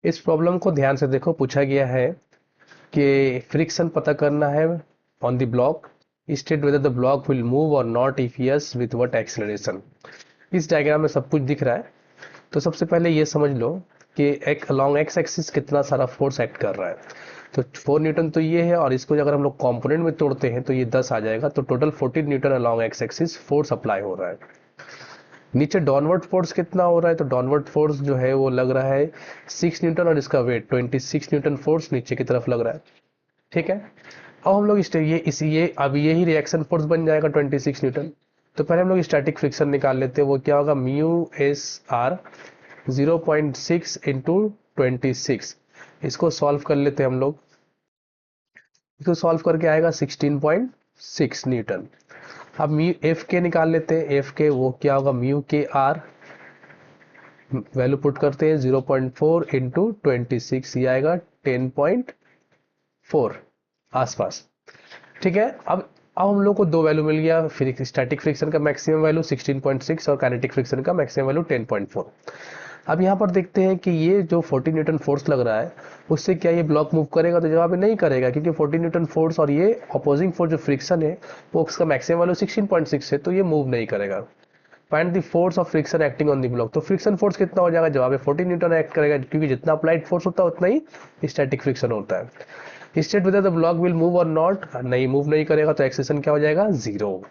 इस प्रॉब्लम को ध्यान से देखो, पूछा गया है कि फ्रिक्शन पता करना है on the block, state whether the block will move और not, if yes with what acceleration. इस डायग्राम में सब कुछ दिख रहा है। तो सबसे पहले ये समझ लो कि एक अलोंग एक्स एक्सिस कितना सारा फोर्स एक्ट कर रहा है। तो 4 न्यूटन तो ये है, और इसको अगर हम लोग कंपोनेंट में तोड़ते हैं तो ये 10 आ जाएगा। तो total 14 Newton along x axis force apply हो रहा है। नीचे डाउनवर्ड फोर्स कितना हो रहा है, तो डाउनवर्ड फोर्स जो है वो लग रहा है 6 न्यूटन, और इसका वेट 26 न्यूटन फोर्स नीचे की तरफ लग रहा है। ठीक है। अब हम लोग ये अब यही रिएक्शन फोर्स बन जाएगा 26 न्यूटन। तो पहले हम लोग स्टैटिक फ्रिक्शन निकाल लेते हैं। वो क्या होगा, म्यू एस आर 0.6 इंटू 26। इसको सॉल्व कर लेते हैं हम लोग। इसको सॉल्व करके आएगा 16.6 न्यूटन। अब म्यू एफ के निकाल लेते हैं। एफ के वो क्या होगा, म्यू के आर वैल्यू पुट करते हैं 0.4 इंटू 26, ये आएगा 10.4 आसपास। ठीक है। अब हम लोग को दो वैल्यू मिल गया, फिर स्टैटिक फ्रिक्शन का मैक्सिमम वैल्यू 16.6 और काइनेटिक फ्रिक्शन का मैक्सिमम वैल्यू 10.4। अब यहाँ पर देखते हैं कि ये जो 14 न्यूटन फोर्स लग रहा है उससे क्या ये ब्लॉक मूव करेगा, तो जवाब है नहीं करेगा, क्योंकि 14 न्यूटन फोर्स और ये अपोजिंग फोर्स जो फ्रिक्शन है वो उसका मैक्सिमम वैल्यू 16.6 है, तो ये मूव नहीं करेगा। Find the force of friction acting on the block. तो फ्रिक्शन फोर्स कितना हो जाएगा, जवाब है 14 न्यूटन एक्ट करेगा, क्योंकि जितना अप्लाइड फोर्स होता है उतना ही स्टैटिक फ्रिक्शन होता है। State whether the block will move और नॉट, नहीं मूव नहीं करेगा, तो एक्सेशन क्या हो जाएगा, जीरो।